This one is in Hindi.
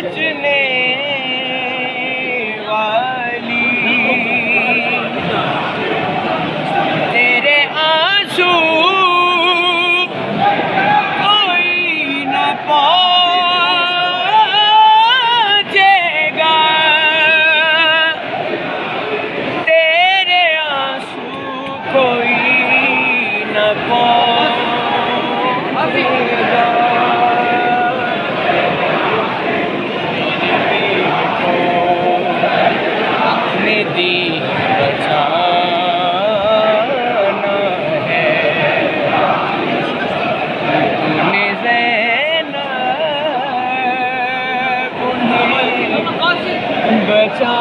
बचने वाली, तेरे आंसू कोई न पहुंचेगा, तेरे आंसू कोई न पहुंचेगा। दी बचाना है तूने ज़ैनब, उन्हें बचा